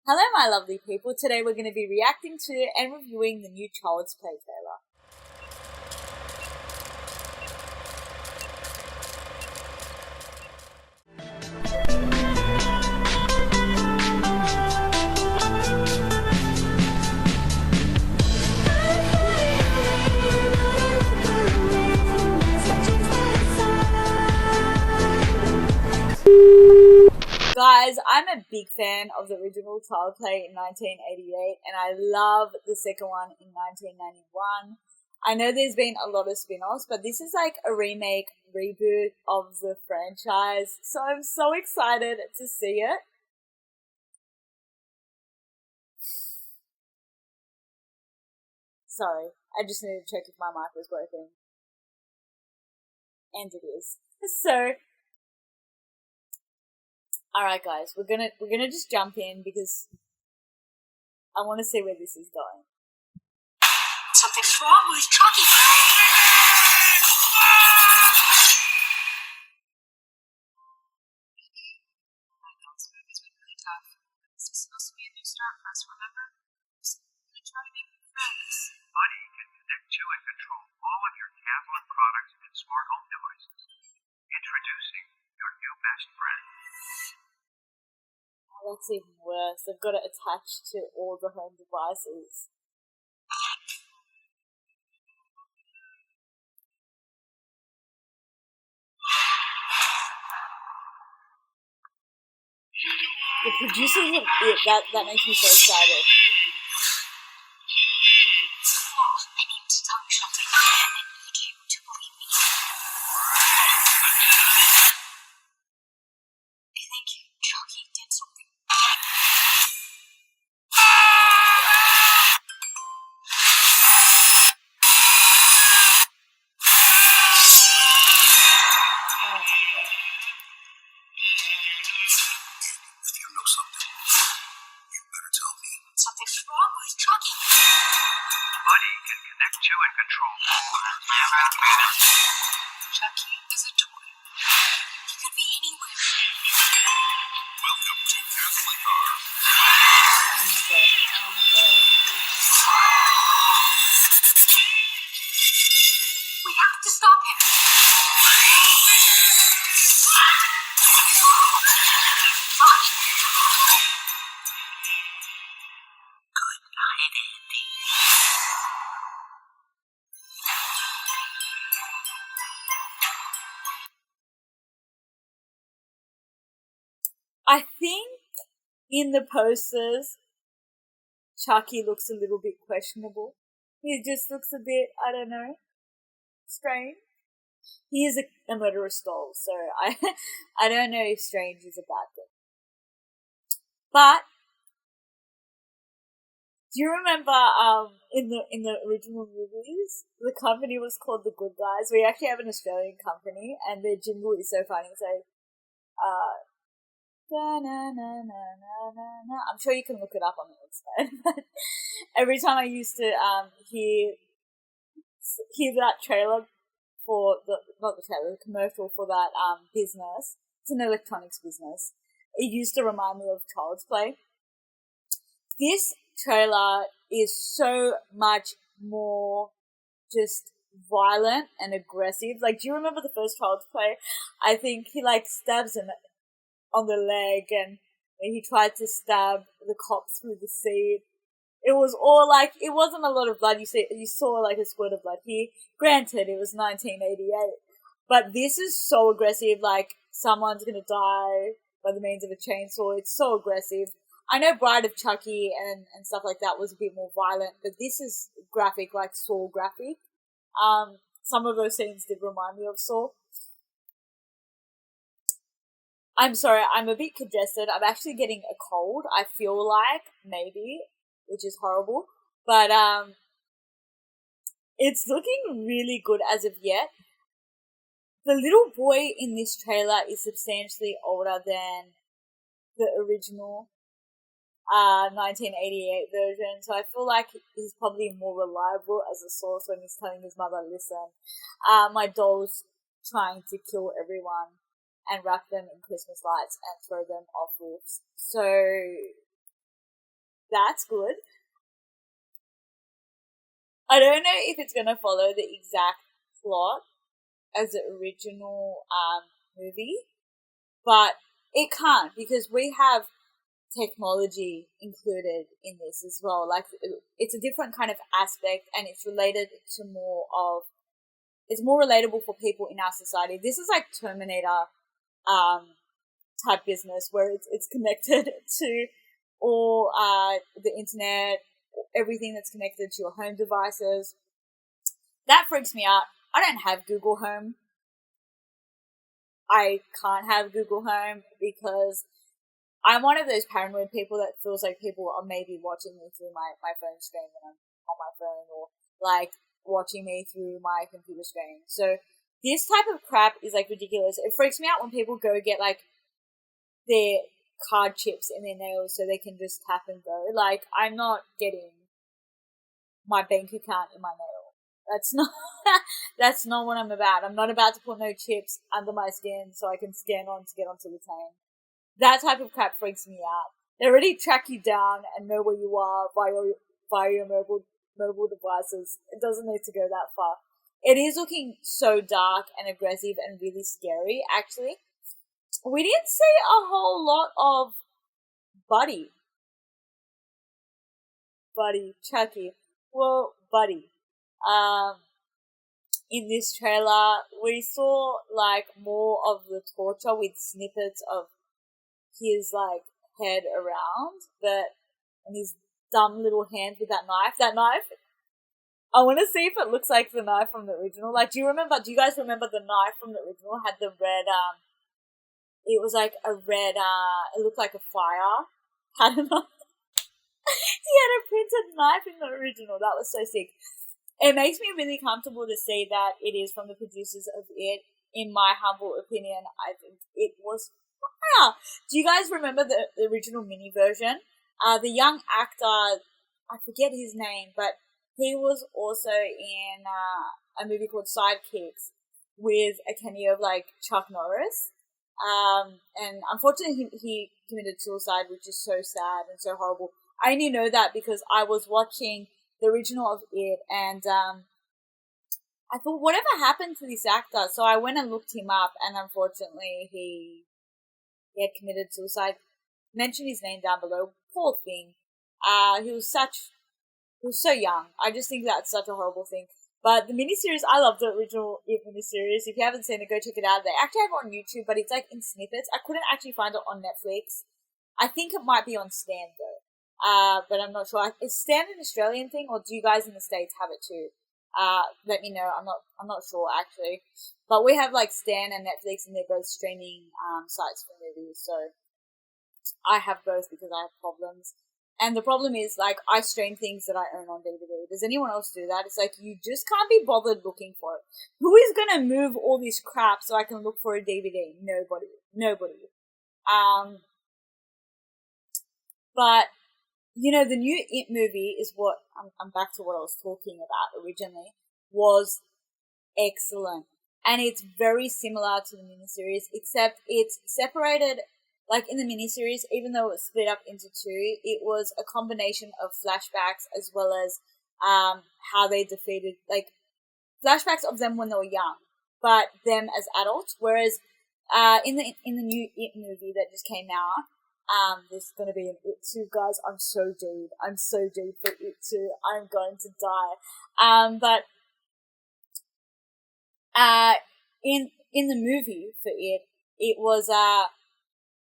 Hello, my lovely people. Today we're going to be reacting to and reviewing the new Child's Play trailer. Guys, I'm a big fan of the original Child Play in 1988, and I love the second one in 1991. I know there's been a lot of spin-offs, but this is like a remake, reboot of the franchise, so I'm so excited to see it. Sorry, I just needed to check if my mic was working. And it is. So, alright guys, we're gonna just jump in because I want to see where this is going. Something's wrong with Chucky. This move has been really tough. This is supposed to be a new start for us, remember? Just gonna try to make new friends. Buddy can connect to and control all of your Caslin products and smart home devices. Introducing your new best friend. Oh, that's even worse. They've got it attached to all the home devices. The producers of it, that makes me so excited. I need to tell you something. I need you to believe me. I think Chucky did something. If you know something, you better tell me. Something's wrong with Chucky. Buddy can connect to and control all of your Chucky is a toy. He could be anywhere. Welcome to Caslin Car. Oh my god. Oh my god. We have to stop him. Good night, Andy. I think in the posters, Chucky looks a little bit questionable. He just looks a bit, I don't know, strange. He is a murderous doll, so I don't know if strange is a bad thing. But do you remember in the original movies, the company was called The Good Guys? We actually have an Australian company, and their jingle is so funny. It's like, na na na na na. I'm sure you can look it up on the internet. Every time I used to hear that trailer for the commercial for that business, it's an electronics business. It used to remind me of Child's Play. This trailer is so much more just violent and aggressive. Like, do you remember the first Child's Play? I think he like stabs him on the leg, and he tried to stab the cop through the seat. It was all like, it wasn't a lot of blood. You saw like a squirt of blood here. Granted, it was 1988, but this is so aggressive. Like, someone's gonna die by the means of a chainsaw. It's so aggressive. I know Bride of Chucky and stuff like that was a bit more violent, but this is graphic, like Saw graphic. Some of those scenes did remind me of Saw. I'm sorry, I'm a bit congested. I'm actually getting a cold. I feel like, maybe, which is horrible. But it's looking really good as of yet. The little boy in this trailer is substantially older than the original 1988 version, so I feel like he's probably more reliable as a source when he's telling his mother, listen, my doll's trying to kill everyone and wrap them in Christmas lights and throw them off roofs. So that's good. I don't know if it's going to follow the exact plot as the original movie, but it can't because we have technology included in this as well. Like, it's a different kind of aspect, and it's related to it's more relatable for people in our society. This is like Terminator type business where it's connected to all the internet, everything that's connected to your home devices. That freaks me out. I don't have Google Home. I can't have Google Home because I'm one of those paranoid people that feels like people are maybe watching me through my phone screen when I'm on my phone, or like watching me through my computer screen. So this type of crap is like ridiculous. It freaks me out when people go get like their card chips in their nails so they can just tap and go. Like, I'm not getting my bank account in my nail. That's not what I'm about. I'm not about to put no chips under my skin so I can scan on to get onto the train. That type of crap freaks me out. They already track you down and know where you are via your mobile devices. It doesn't need to go that far. It is looking so dark and aggressive and really scary, actually. We didn't see a whole lot of Buddy, Chucky. Well, Buddy. In this trailer, we saw like more of the torture with snippets of his like head around, and his dumb little hand with that knife. That knife, I want to see if it looks like the knife from the original. Like, do you guys remember the knife from the original had the red, it was like a red, it looked like a fire. I don't know. He had a printed knife in the original. That was so sick. It makes me really comfortable to say that it is from the producers of It. In my humble opinion, I think it was fire. Do you guys remember the original mini version? The young actor, I forget his name, but he was also in a movie called Sidekicks with a cameo of like Chuck Norris. And unfortunately he committed suicide, which is so sad and so horrible. I only know that because I was watching the original of It, and I thought, whatever happened to this actor? So I went and looked him up, and unfortunately he had committed suicide. Mention his name down below. Poor thing. He was so young. I just think that's such a horrible thing. But the miniseries, I love the original It miniseries. If you haven't seen it, go check it out. They actually have it on YouTube, but it's like in snippets. I couldn't actually find it on Netflix. I think it might be on Stan though. But I'm not sure. Is Stan an Australian thing, or do you guys in the States have it too? Let me know. I'm not sure actually. But we have like Stan and Netflix, and they're both streaming sites for movies. So I have both because I have problems. And the problem is, like, I stream things that I own on DVD. Does anyone else do that? It's like, you just can't be bothered looking for it. Who is gonna move all this crap so I can look for a DVD? Nobody. But, you know, the new It movie is what, I'm back to what I was talking about originally, was excellent. And it's very similar to the miniseries, except it's separated. Like in the miniseries, even though it was split up into two, it was a combination of flashbacks as well as how they defeated, like, flashbacks of them when they were young, but them as adults. Whereas in the new It movie that just came out, there's going to be an It 2, guys. I'm so deep for It 2. I'm going to die. But in the movie for it was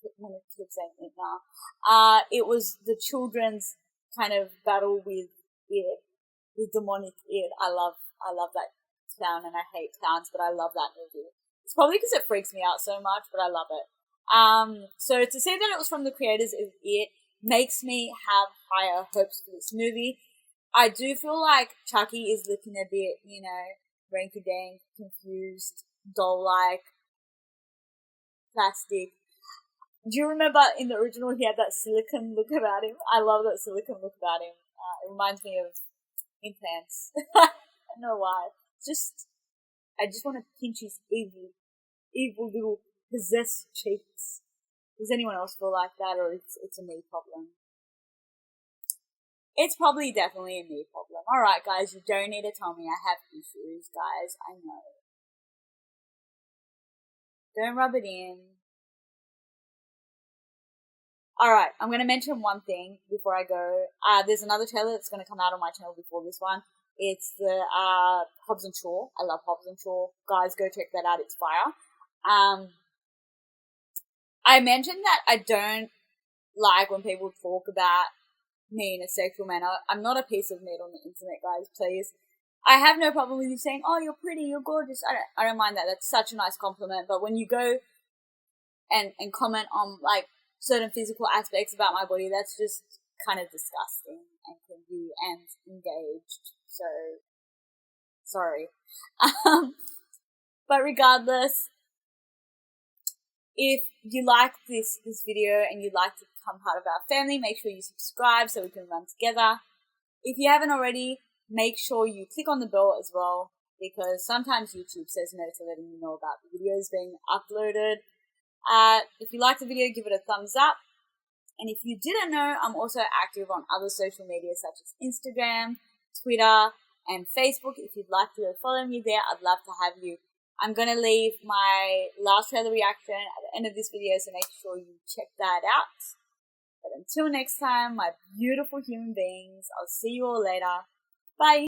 I'm gonna keep saying it now. It was the children's kind of battle with It, the demonic It. I love that clown, and I hate clowns, but I love that movie. It's probably because it freaks me out so much, but I love it. So to say that it was from the creators of It makes me have higher hopes for this movie. I do feel like Chucky is looking a bit, rinky-dink, confused, doll-like, plastic. Do you remember in the original he had that silicone look about him? I love that silicone look about him. It reminds me of implants. I don't know why. I just want to pinch his evil little possessed cheeks. Does anyone else feel like that, or it's a me problem? It's probably definitely a me problem. Alright, guys, you don't need to tell me I have issues, guys. I know. Don't rub it in. Alright, I'm going to mention one thing before I go. There's another trailer that's going to come out on my channel before this one. It's the Hobbs and Shaw. I love Hobbs and Shaw. Guys, go check that out. It's fire. I mentioned that I don't like when people talk about me in a sexual manner. I'm not a piece of meat on the internet, guys, please. I have no problem with you saying, oh, you're pretty, you're gorgeous. I don't mind that. That's such a nice compliment. But when you go and comment on, like, certain physical aspects about my body, that's just kind of disgusting and cringy and engaged. So, sorry. But regardless, if you like this video and you'd like to become part of our family, make sure you subscribe so we can run together. If you haven't already, make sure you click on the bell as well, because sometimes YouTube says no to letting you know about the videos being uploaded. If you liked the video, give it a thumbs up. And if you didn't know, I'm also active on other social media such as Instagram, Twitter, and Facebook. If you'd like to follow me there, I'd love to have you. I'm going to leave my last trailer reaction at the end of this video, so make sure you check that out. But until next time, my beautiful human beings, I'll see you all later. Bye!